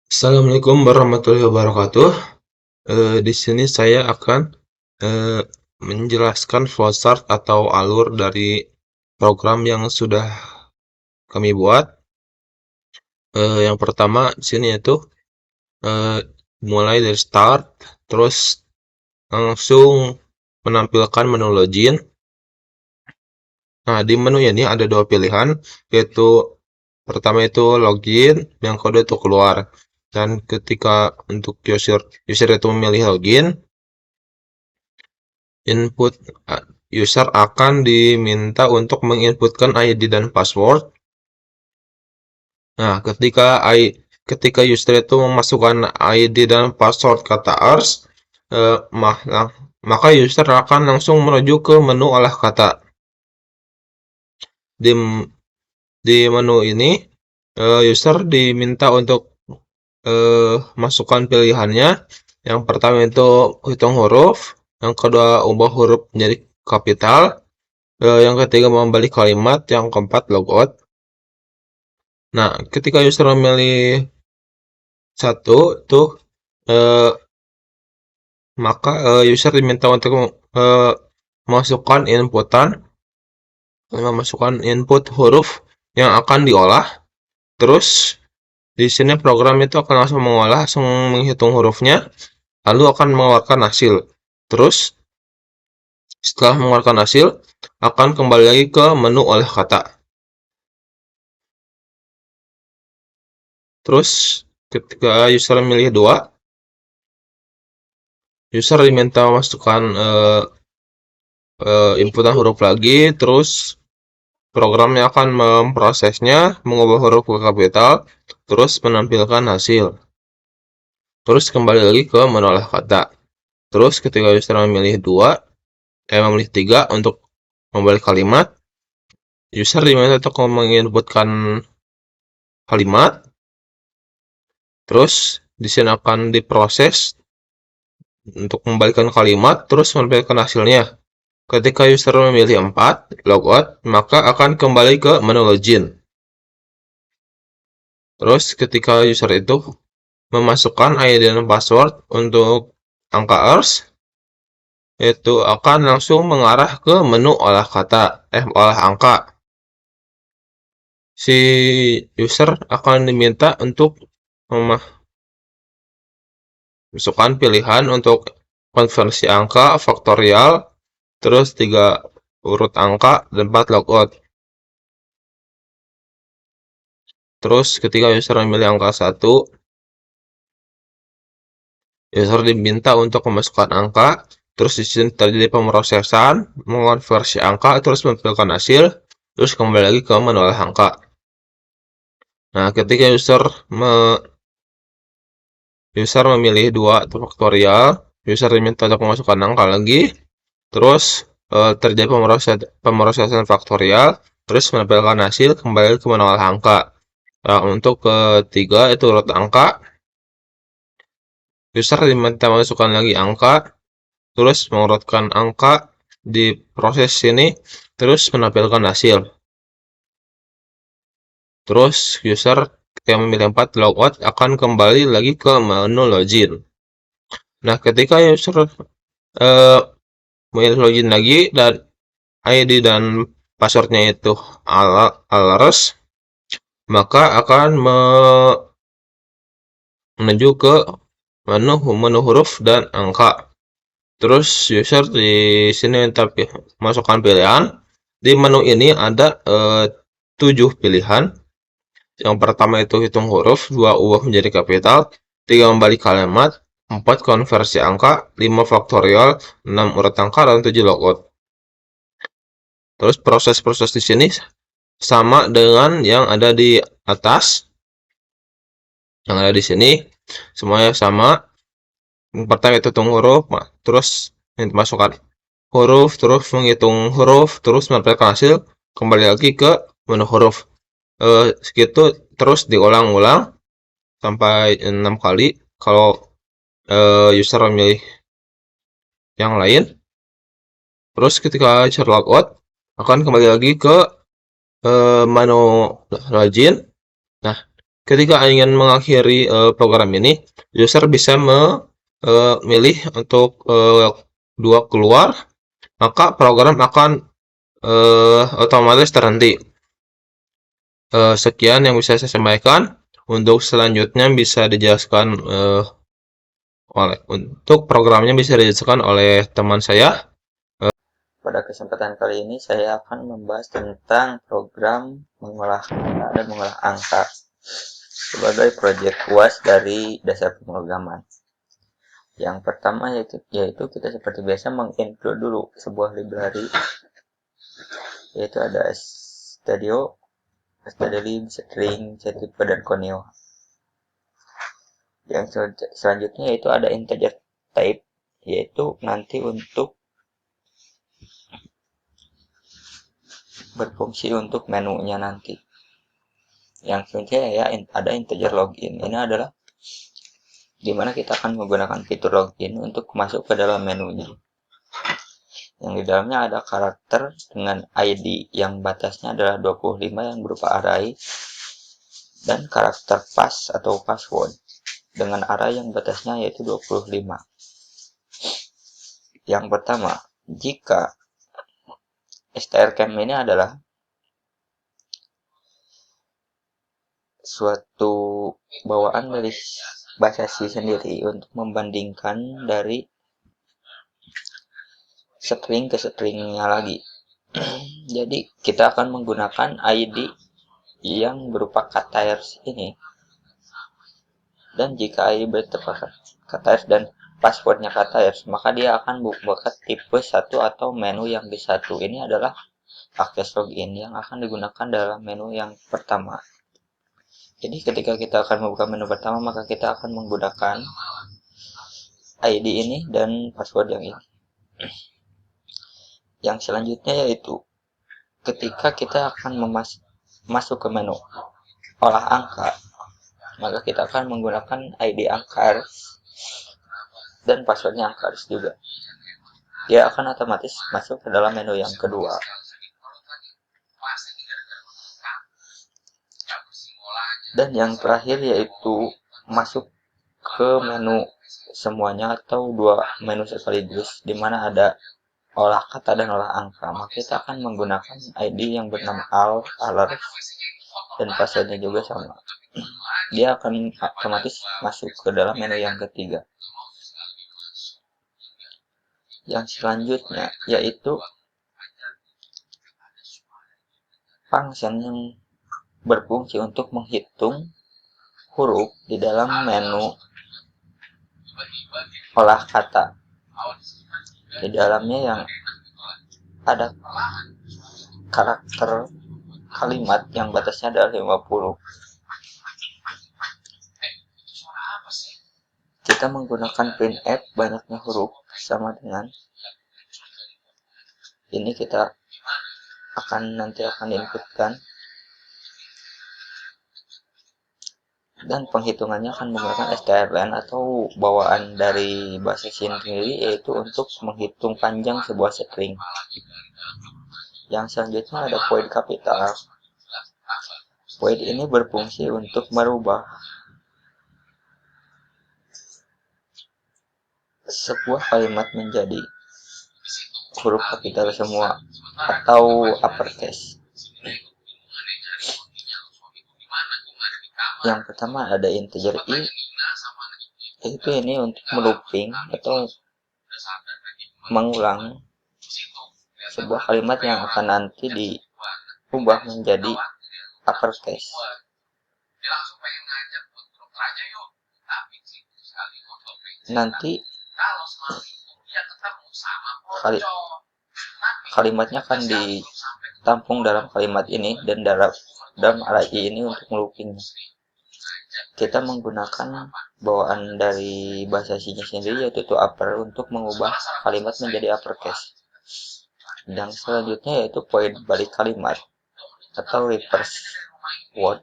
Assalamualaikum warahmatullahi wabarakatuh. Di sini saya akan eh, menjelaskan flowchart atau alur dari program yang sudah kami buat. Yang pertama di sini itu eh, mulai dari start, terus langsung menampilkan menu login. Nah, di menu ini ada dua pilihan, yaitu pertama itu login, yang kedua itu keluar. Dan ketika untuk user itu memilih login, input user akan diminta untuk menginputkan ID dan password. Nah, ketika user itu memasukkan ID dan password kata ars, eh, maka user akan langsung menuju ke menu olah kata. Di, di menu ini, user diminta untuk masukkan pilihannya. Yang pertama itu hitung huruf, yang kedua ubah huruf menjadi kapital, yang ketiga membalik kalimat, yang keempat logout. Nah, ketika user memilih satu tuh, eh, maka user diminta untuk eh, memasukkan input huruf yang akan diolah. Terus di sini program itu akan langsung menghitung hurufnya, lalu akan mengeluarkan hasil. Terus setelah mengeluarkan hasil, akan kembali lagi ke menu olah kata. Terus ketika user memilih 2, user diminta memasukkan inputan huruf lagi, terus programnya akan memprosesnya, mengubah huruf ke kapital, terus menampilkan hasil. Terus kembali lagi ke menu olah kata. Terus ketika user memilih 3 untuk membalik kalimat, user diminta untuk menginputkan kalimat. Terus di sini akan diproses untuk membalikkan kalimat, terus menampilkan hasilnya. Ketika user memilih 4, logout, maka akan kembali ke menu login. Terus ketika user itu memasukkan ID dan password untuk angka ars, itu akan langsung mengarah ke menu olah kata, olah angka. Si user akan diminta untuk memasukkan pilihan untuk konversi angka, faktorial, terus 3 urut angka, dan 4 logout. Terus ketika user memilih angka 1, user diminta untuk memasukkan angka, terus di sini terjadi pemrosesan, mengonversi angka, terus menampilkan hasil, terus kembali lagi ke menu olah angka. Nah, ketika user memilih 2 atau faktorial, user diminta untuk memasukkan angka lagi, terus terjadi pemrosesan faktorial, terus menampilkan hasil, kembali ke menu olah angka. Nah, untuk ketiga itu urut angka, user diminta memasukkan lagi angka, terus mengurutkan angka di proses sini, terus menampilkan hasil. Terus user yang memilih 4 logout akan kembali lagi ke menu login. Nah, ketika user memilih login lagi dan ID dan passwordnya itu alers, maka akan menuju ke menu huruf dan angka. Terus user di sini minta masukkan pilihan. Di menu ini ada 7 pilihan. Yang pertama itu hitung huruf, 2 ubah menjadi kapital, 3 membalik kalimat, 4 konversi angka, 5 faktorial, 6 urut angka, dan 7 logout. Terus proses-proses di sini sama dengan yang ada di atas. Yang ada di sini semuanya sama. Yang pertama itu hitung huruf, terus masukkan huruf, terus menghitung huruf, terus menampilkan hasil, kembali lagi ke menu huruf. Segitu terus diulang-ulang sampai 6 kali. Kalau user memilih yang lain, terus ketika user logout akan kembali lagi ke menu login. Nah, ketika ingin mengakhiri program ini, user bisa memilih untuk dua keluar, maka program akan otomatis terhenti. Sekian yang bisa saya sampaikan. Untuk selanjutnya bisa dijelaskan untuk programnya bisa dijelaskan oleh teman saya. Pada kesempatan kali ini saya akan membahas tentang program mengolah kata dan mengolah angka sebagai proyek UAS dari dasar pemrograman. Yang pertama yaitu kita seperti biasa menginclude dulu sebuah library, yaitu ada Studio, stdlib, string, ctype, dan conio. Yang selanjutnya yaitu ada integer type, yaitu nanti untuk berfungsi untuk menunya nanti. Yang selanjutnya ya ada integer login. Ini adalah dimana kita akan menggunakan fitur login untuk masuk ke dalam menunya. Yang di dalamnya ada karakter dengan ID yang batasnya adalah 25 yang berupa array, dan karakter pass atau password dengan array yang batasnya yaitu 25. Yang pertama, jika strcam ini adalah suatu bawaan dari bahasa C sendiri untuk membandingkan dari string ke stringnya lagi. Jadi kita akan menggunakan ID yang berupa katairs ini, dan jika ID berupa katairs dan passwordnya katairs, maka dia akan membuka tipe 1 atau menu yang di satu. Ini adalah akses login yang akan digunakan dalam menu yang pertama. Jadi ketika kita akan membuka menu pertama, maka kita akan menggunakan ID ini dan password yang ini. Yang selanjutnya yaitu ketika kita akan masuk ke menu olah angka, maka kita akan menggunakan ID angkars dan passwordnya angkars juga. Dia akan otomatis masuk ke dalam menu yang kedua. Dan yang terakhir yaitu masuk ke menu semuanya atau dua menu sekaligus, di mana ada olah kata dan olah angka. Maka kita akan menggunakan ID yang bernama alert, dan passwordnya juga sama. Dia akan otomatis masuk ke dalam menu yang ketiga. Yang selanjutnya yaitu function yang berfungsi untuk menghitung huruf di dalam menu olah kata. Di dalamnya yang ada karakter kalimat yang batasnya adalah 50. Kita menggunakan printf banyaknya huruf sama dengan ini, kita nanti akan inputkan, dan penghitungannya akan menggunakan strlen atau bawaan dari bahasa C sendiri, yaitu untuk menghitung panjang sebuah string. Yang selanjutnya ada void kapital. Void ini berfungsi untuk merubah sebuah kalimat menjadi huruf kapital semua atau uppercase. Yang pertama ada integer i, yaitu ini untuk melooping atau mengulang sebuah kalimat yang akan nanti diubah menjadi uppercase. Nanti kalimatnya akan ditampung dalam kalimat ini, dan dalam array ini untuk melooping. Kita menggunakan bawaan dari bahasa C sendiri, yaitu upper, untuk mengubah kalimat menjadi uppercase. Dan selanjutnya yaitu void balik kalimat atau reverse word,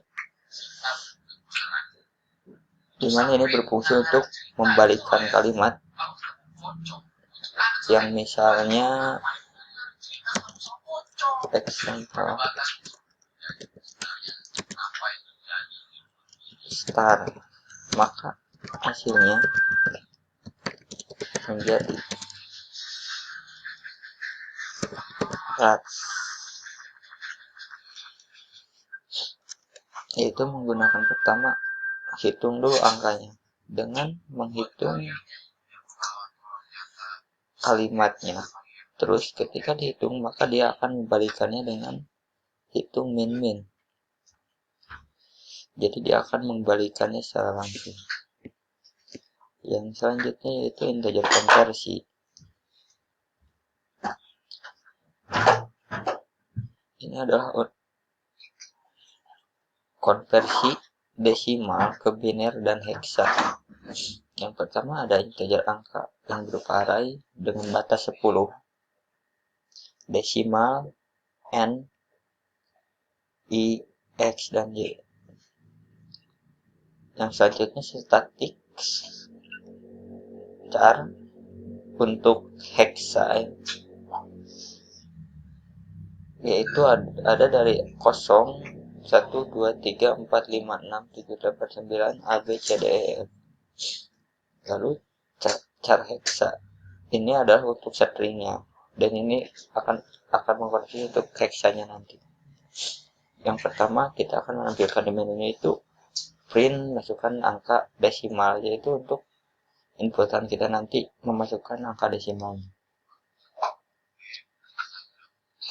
dimana ini berfungsi untuk membalikkan kalimat yang misalnya example star, maka hasilnya menjadi rats, yaitu menggunakan pertama hitung dulu angkanya dengan menghitung kalimatnya. Terus ketika dihitung maka dia akan membalikannya dengan hitung min. Jadi dia akan membalikannya secara langsung. Yang selanjutnya yaitu integer konversi. Ini adalah konversi desimal ke biner dan heksa. Yang pertama ada integer angka yang berupa array dengan batas 10, desimal, n, i, x, dan y. Yang selanjutnya static char untuk heksa, yaitu ada dari 0, 1, 2, 3, 4, 5, 6, 7, 8, 9 A, B, C, D, E, F. Lalu char heksa ini adalah untuk stringnya, dan ini akan mengkonversi untuk heksanya nanti. Yang pertama kita akan menampilkan di menunya itu print masukkan angka desimal, yaitu untuk inputan kita nanti memasukkan angka desimal.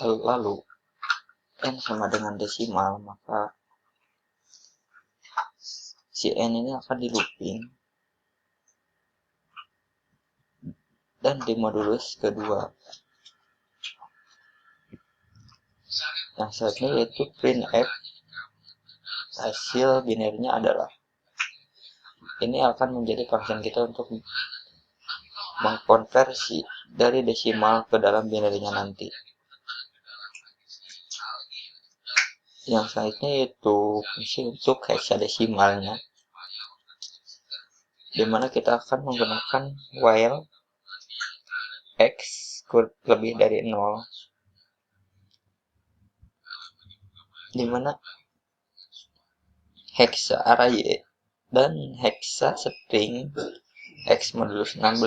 Lalu n sama dengan desimal, maka si n ini akan di looping dan dimodulus kedua. Yang selanjutnya yaitu printf hasil binernya adalah. Ini akan menjadi function kita untuk mengkonversi dari desimal ke dalam binernya nanti. Yang selanjutnya yaitu fungsi untuk hexadesimalnya, dimana kita akan menggunakan while x lebih dari 0, dimana hexa array dan hexa string x modulus 16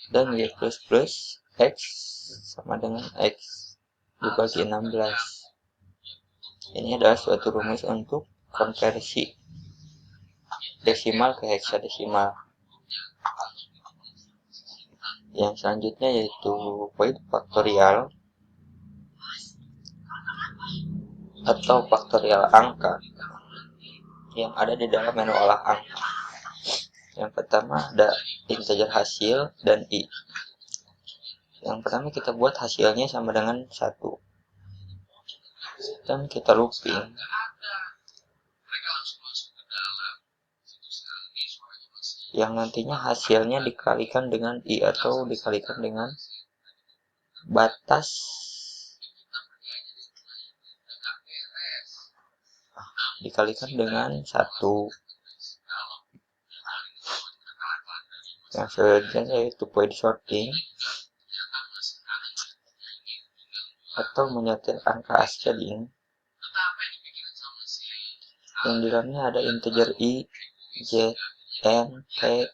dan y plus x sama dengan x dibagi 16. Ini adalah suatu rumus untuk konversi desimal ke hexadesimal. Yang selanjutnya yaitu void faktorial atau faktorial angka yang ada di dalam menu olah angka. Yang pertama ada integer hasil dan i. Yang pertama kita buat hasilnya sama dengan 1 dan kita looping. Yang nantinya hasilnya dikalikan dengan i atau dikalikan dengan batas dikalikan dengan 1. Yang selanjutnya yaitu void sorting atau menyetir angka ascending, yang di dalamnya ada integer i, j, n, t,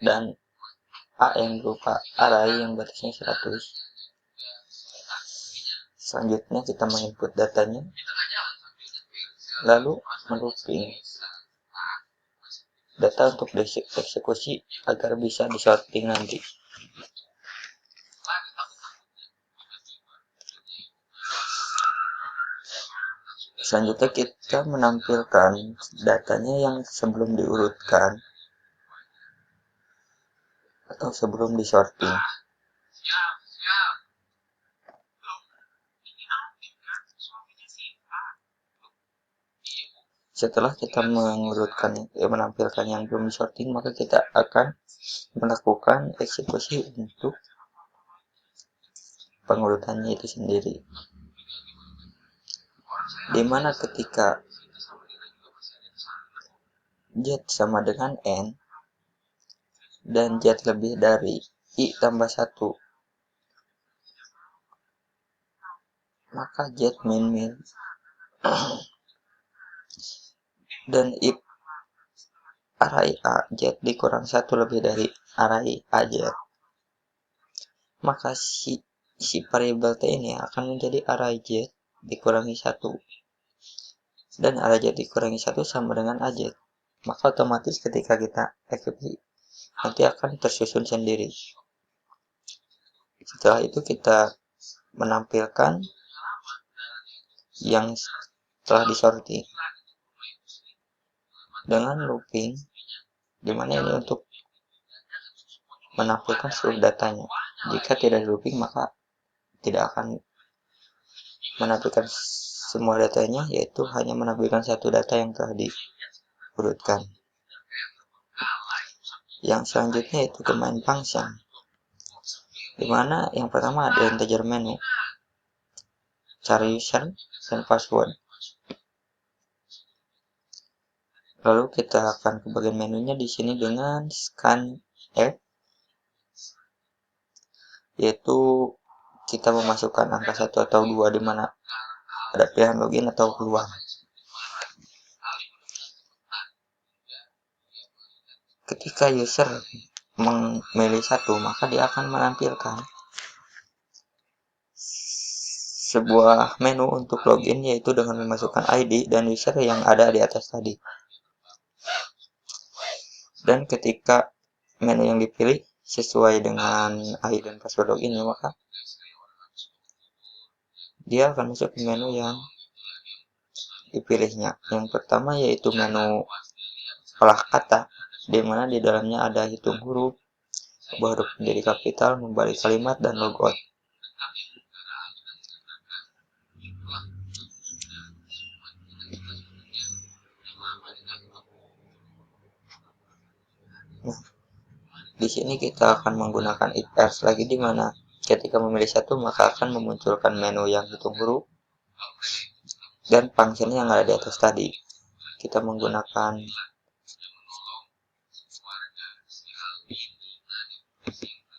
dan a yang berupa array yang batasnya 100. Selanjutnya kita menginput datanya, lalu melooping data untuk dieksekusi agar bisa disorting nanti. Selanjutnya kita menampilkan datanya yang sebelum diurutkan atau sebelum disorting. Setelah kita menampilkan yang belum disorting, maka kita akan melakukan eksekusi untuk pengurutannya itu sendiri. Dimana ketika z sama dengan n dan z lebih dari i tambah 1, maka jet min dan if array a jet dikurang 1 lebih dari array a jet, maka si variabel t ini akan menjadi array jet dikurangi 1, dan array jet dikurangi 1 sama dengan a jet, maka otomatis ketika kita eksekusi nanti akan tersusun sendiri. Setelah itu kita menampilkan yang telah disortir dengan looping, dimana ini untuk menampilkan seluruh datanya. Jika tidak di looping maka tidak akan menampilkan semua datanya, yaitu hanya menampilkan satu data yang telah diurutkan. Yang selanjutnya yaitu main function, dimana yang pertama ada integer menu, cari user dan password. Lalu kita akan ke bagian menunya di sini dengan scanf, yaitu kita memasukkan angka 1 atau 2 di mana ada pilihan login atau keluar. Ketika user memilih 1, maka dia akan menampilkan sebuah menu untuk login, yaitu dengan memasukkan ID dan user yang ada di atas tadi. Dan ketika menu yang dipilih sesuai dengan ID dan password login, maka dia akan masuk ke menu yang dipilihnya. Yang pertama yaitu menu olah kata, di mana di dalamnya ada hitung huruf, ubah huruf menjadi kapital, membalik kalimat, dan logout. Nah, di sini kita akan menggunakan if else lagi, di mana ketika memilih 1 maka akan memunculkan menu yang hitung huruf dan function yang ada di atas tadi. Kita menggunakan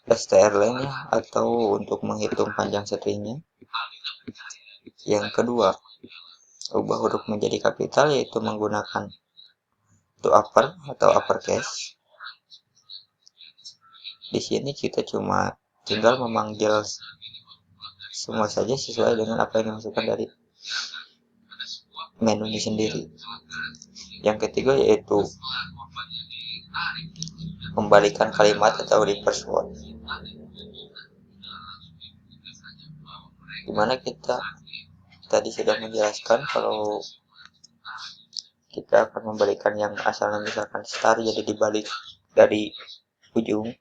strlen ya, atau untuk menghitung panjang stringnya. Yang kedua, ubah huruf menjadi kapital, yaitu menggunakan to upper atau uppercase. Di sini kita cuma tinggal memanggil semua saja sesuai dengan apa yang dimasukkan dari menunya sendiri. Yang ketiga yaitu membalikan kalimat atau reverse word, dimana kita tadi sudah menjelaskan kalau kita akan membalikan yang asalnya misalkan star jadi dibalik dari ujung.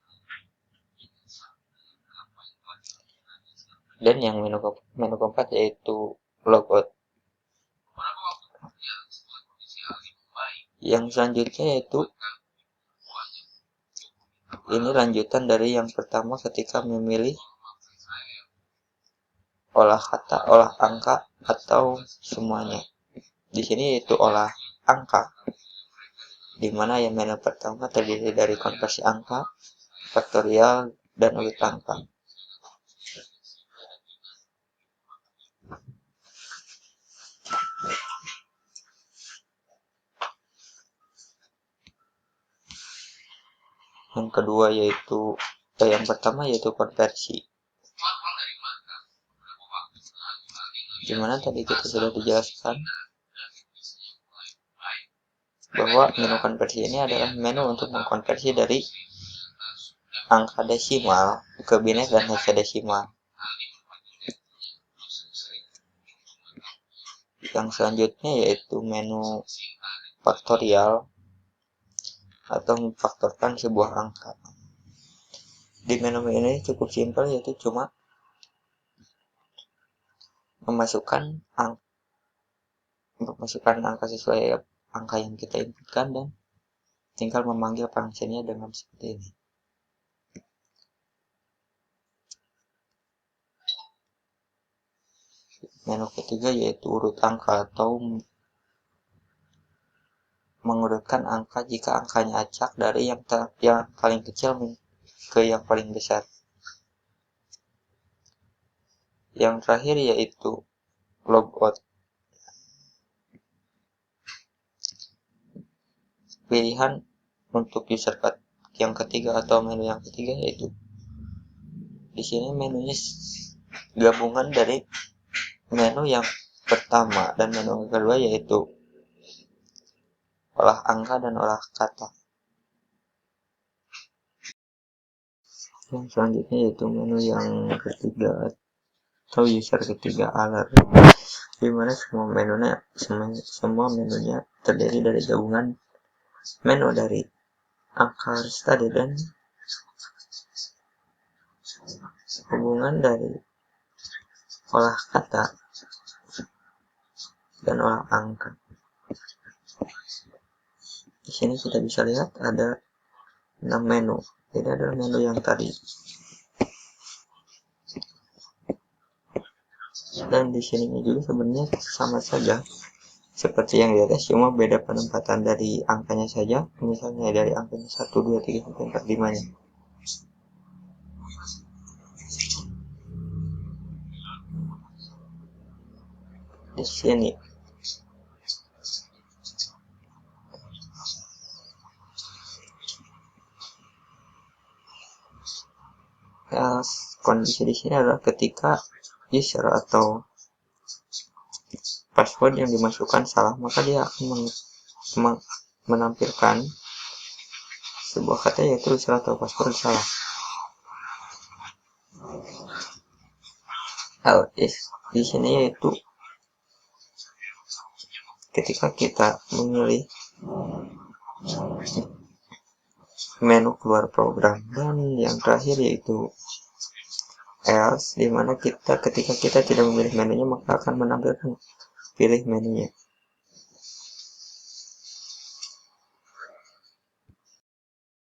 Dan yang menu keempat yaitu logout. Yang selanjutnya yaitu ini lanjutan dari yang pertama ketika memilih olah kata, olah angka, atau semuanya. Di sini yaitu olah angka, dimana yang menu pertama terdiri dari konversi angka, faktorial, dan urut angka. Yang kedua yaitu yang pertama yaitu konversi, dimana tadi kita sudah dijelaskan bahwa menu konversi ini adalah menu untuk mengkonversi dari angka desimal ke biner dan hexadesimal. Yang selanjutnya yaitu menu faktorial atau memfaktorkan sebuah angka. Di menu ini cukup simpel, yaitu cuma memasukkan angka sesuai angka yang kita inputkan dan tinggal memanggil fungsinya dengan seperti ini. Menu ketiga yaitu urut angka atau mengurutkan angka jika angkanya acak dari yang paling kecil ke yang paling besar. Yang terakhir yaitu logout. Pilihan untuk user yang ketiga atau menu yang ketiga yaitu di sini menunya gabungan dari menu yang pertama dan menu yang kedua, yaitu olah angka dan olah kata. Yang selanjutnya yaitu menu yang ketiga atau user ketiga, alert, dimana semua menunya terdiri dari gabungan menu dari angka tadi dan hubungan dari olah kata dan olah angka. Di sini kita bisa lihat ada 6 menu. Jadi ada menu yang tadi. Dan di sini juga sebenarnya sama saja seperti yang di atas, cuma beda penempatan dari angkanya saja. Misalnya dari angkanya 1, 2, 3 sampai 4, 5-nya. Di sini kondisi di sini adalah ketika user atau password yang dimasukkan salah, maka dia akan menampilkan sebuah kata yaitu user atau password salah. Else di sini yaitu ketika kita memilih menu keluar program, dan yang terakhir yaitu else, dimana ketika kita tidak memilih menunya maka akan menampilkan pilih menunya.